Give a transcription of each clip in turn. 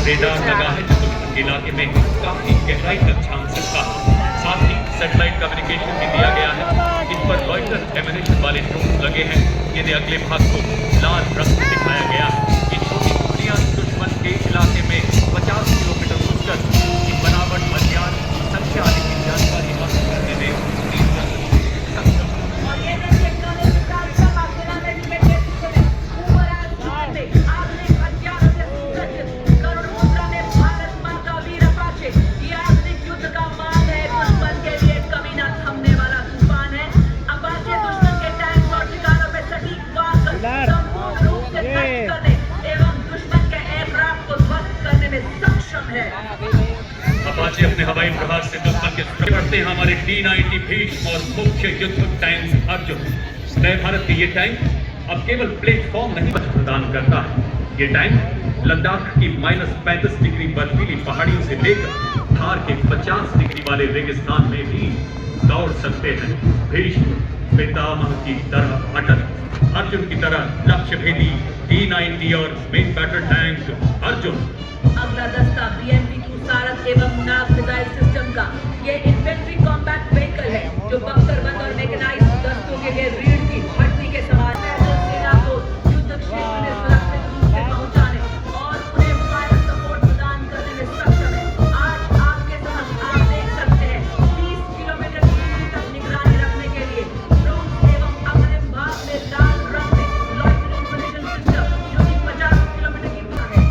Radar लगा है जो दुश्मन के इलाके में काफी गहराई तक झांक सकता है। साथ ही सैटेलाइट कम्युनिकेशन भी दिया गया है। इन पर लॉइटर एमिनेशन वाले ड्रोन लगे हैं। इन्हें अगले भाग को लाल रंग में दिखाया गया है। ये छोटी टुकड़ियां दुश्मन के इलाके में 50 किलोमीटर घुसकर की बनावट, हथियार, संख्या आदि की जानकारी हासिल करने में अपाचे अपने हवाई प्रहार से दुश्मन के बढ़ते हैं। हमारे T-90 भीष्म और मुख्य युद्ध टैंक अर्जुन। नए भारत के ये टैंक अब केवल प्लेटफॉर्म नहीं प्रदान करता है। ये टैंक लद्दाख की -35 डिग्री बर्फीली पहाड़ियों से लेकर थार के 50 डिग्री वाले रेगिस्तान में भी दौड़ सकते हैं। भीष्म पितामह की तरह अटल, अर्जुन की तरह लक्ष्य भेदी T-90 और मेन बैटल टैंक अर्जुन। अगला दस्ता BMP-2 सारथ एवं नाग मिसाइल सिस्टम का ये इन्फेंट्री कॉम्बैट व्हीकल है जो बख्तरबंद और मैकेनाइज्ड दस्तों के लिए रीढ़ की हड्डी के समान है। सेना को युद्ध क्षेत्र में सुरक्षित रूप से पहुंचाने और उन्हें फायर सपोर्ट प्रदान करने में सक्षम है। आज आपके समक्ष आप देख सकते हैं 30 किलोमीटर की दूरी तक निगरानी रखने के लिए ड्रोन एवं अग्रिम भाग में लाल रंग में लॉइटर इन्फॉर्मेशन सिस्टम जो कि 50 किलोमीटर की दूर है।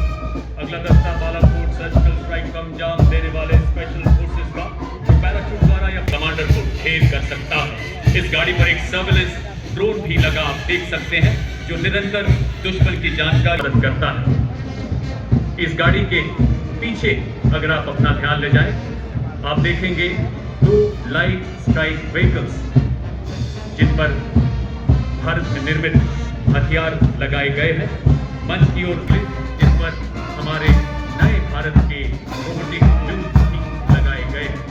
अगला दस्ता बालाकोट सर्जिकल स्ट्राइक का अंजाम देने वाले स्पेशल फोर्सेस का जो पैराशूट द्वारा या कमांडर को ढेर कर सकता है। इस गाड़ी पर एक सर्विलेंस ड्रोन भी लगा, आप देख सकते हैं, जो निरंतर दुश्मन की जानकारी करता है। इस गाड़ी के पीछे अगर आप अपना ध्यान ले जाएं, आप देखेंगे 2 लाइट स्ट्राइक व्हीकल्स जिन पर भारत में निर्मित हथियार लगाए गए हैं। मंच की ओर जिन पर हमारे नए भारत के रोबोटिक विंग भी लगाए गए हैं।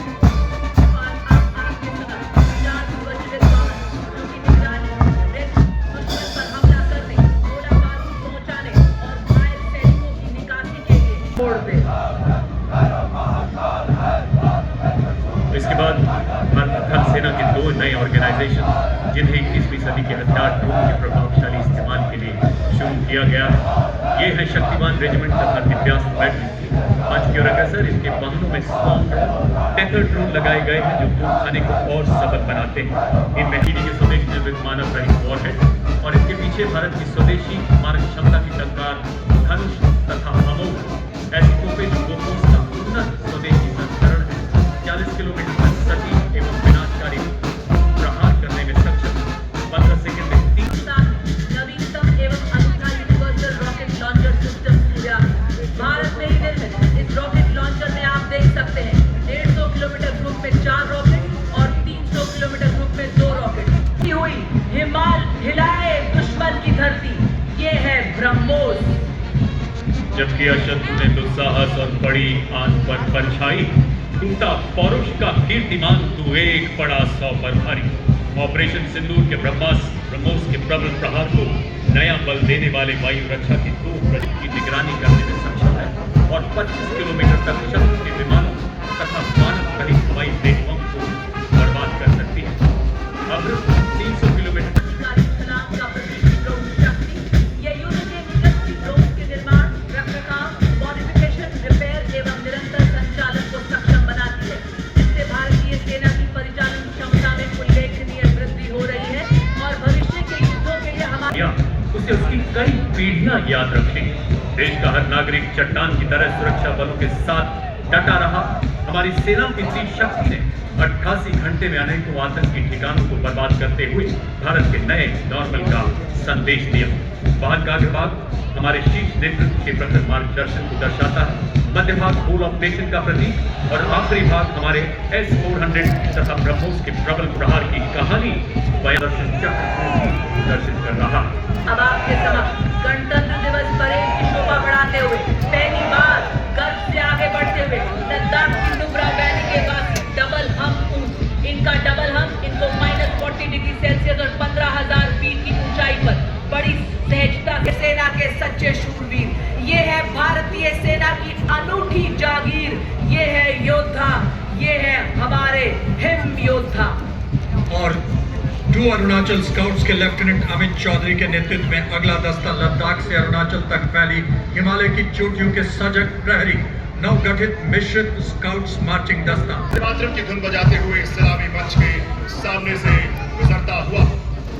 इसके बाद भारतीय थल सेना के 2 नए ऑर्गेनाइजेशन जिन्हें 21वीं सदी के हथियार ड्रोन के प्रभावशाली इस्तेमाल के लिए शुरू किया गया है। ये है शक्तिमान रेजिमेंट तथा दिव्यास्त्र बैटरी। मंच की ओर अग्रसर, इनके वाहनों में टेथर ड्रोन लगाए गए हैं जो तोपखाने को और सबक बनाते हैं। इनमें हिंदी के स्वदेश निर्मित मानव रहित वॉरहेड और इनके पीछे भारत की स्वदेशी मारक क्षमता की टक्कर धनुष तथा अमोघ ऐसी तोपें जो बोफोर्स का उन्नत स्वदेशी संस्करण है। 40 किलोमीटर तक सटीक एवं विनाशकारी प्रहार करने में सक्षम, 15 सेकंड में 3 नवीनतम एवं अनूठा universal rocket launcher system Surya Bharat में ही निर्मित। इस रॉकेट लॉन्चर में आप देख सकते हैं 150 किलोमीटर ग्रुप में 4 रॉकेट और 300 किलोमीटर ग्रुप में 2 रॉकेट। हुई हिमाल हिलाए दुश्मन की धरती, ये है ब्रह्मोस। जबकि अशत्रु ने दुस्साहस और बड़ी आन पर परछाई, टूटा पौरुष का कीर्तिमान तू एक पड़ा 100 पर भारी। ऑपरेशन सिंदूर के ब्रह्मोस के प्रबल प्रहार को नया बल देने वाले वायु रक्षा की 2 प्रोजेक्ट की निगरानी करने में सक्षम है और 25 किलोमीटर तक शत्रु के विमानों तथा मानव रहित हवाई प्लेटफॉर्म को बर्बाद कर सकती है। अब 300 किलोमीटर उसे उसकी कई पीढ़ियां याद रखेंगे। देश का हर नागरिक चट्टान की तरह सुरक्षा बलों के साथ डटा रहा। हमारी सेना की इतनी शक्ति ने 88 घंटे में अनेकों आतंकी ठिकानों को बर्बाद करते हुए भारत के नए नॉर्मल का संदेश दिया। वाहन का अग्रभाग हमारे शीर्ष नेतृत्व के प्रखर मार्गदर्शन को दर्शाता है, मध्य भाग होल ऑफ नेशन का प्रतीक और आखिरी भाग हमारे S-400 तथा ब्रह्मोस के प्रबल प्रहार की कहानी दर्शन चक्र को दर्शित कर रहा। अब आपके समक्ष गणतंत्र दिवस परेड की शोभा बढ़ाते हुए पहली बार गर्व से आगे बढ़ते हुए लद्दाख की नुब्रा वैली के पास डबल हम ऊंट, इनका डबल हम इनको -40 डिग्री सेल्सियस और 15,000 फीट की ऊंचाई पर बड़ी सहजता से सेना के सच्चे शूरवीर, ये है भारतीय सेना की अनूठी जागीर। ये है योद्धा, ये है हमारे हिम योद्धा। और 2 अरुणाचल स्काउट्स के लेफ्टिनेंट अमित चौधरी के नेतृत्व में अगला दस्ता लद्दाख से अरुणाचल तक फैली हिमालय की चोटियों के सजग प्रहरी नवगठित मिश्रित स्काउट्स मार्चिंग दस्ता मातरम की धुन बजाते हुए सलामी मंच के सामने से गुजरता हुआ।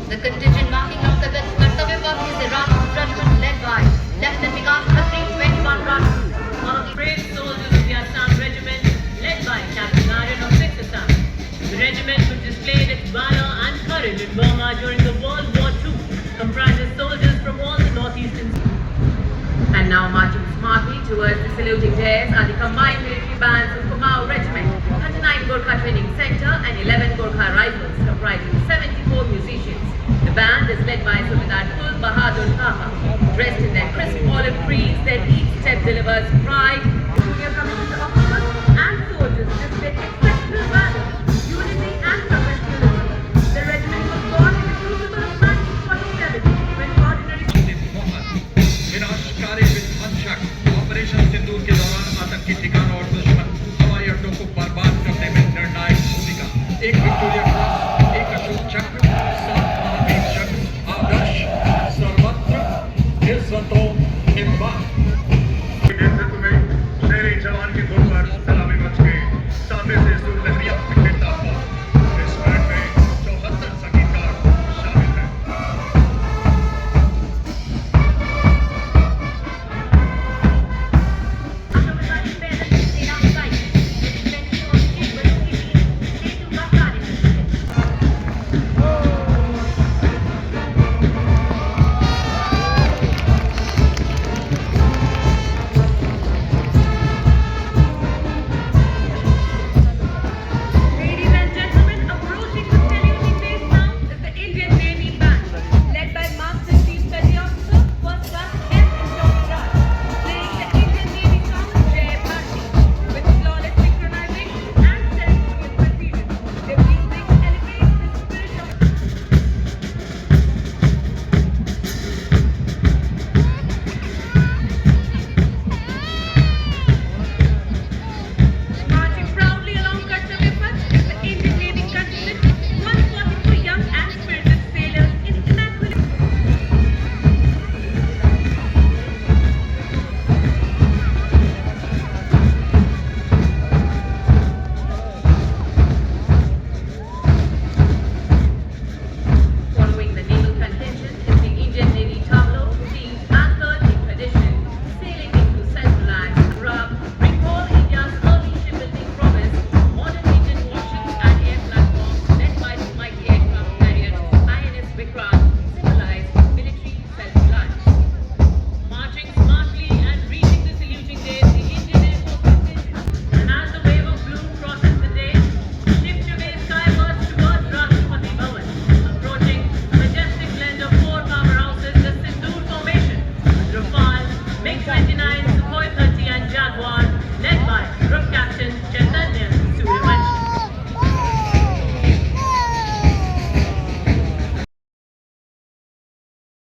The contingent marking out the Kartavya Path is the Rajput Regiment led by Lieutenant Vikas Khatri, 21 Rajput. One of the brave soldiers of the Assam Regiment led by Captain Aryan of 6th Assam. The regiment, which displayed its valor and courage in Burma during the World War II, comprises soldiers from all the northeastern. And now marching smartly towards the saluting dais are the combined military bands of Kumaon Regiment, 39 Gorkha Training Center and 11 Gorkha Rifles, comprising 74 musicians. The band is led by Subedar Kul Bahadur Thaha. Dressed in their crisp olive greens, their each step delivers pride. Junior commissioned officers and soldiers display exceptional valor, unity and professionalism. The regiment was born in the crucible of 1947 when ordinary विनाशकारी विध्वंसक operation सिंदूर के दौरान आतंकी ठिकानों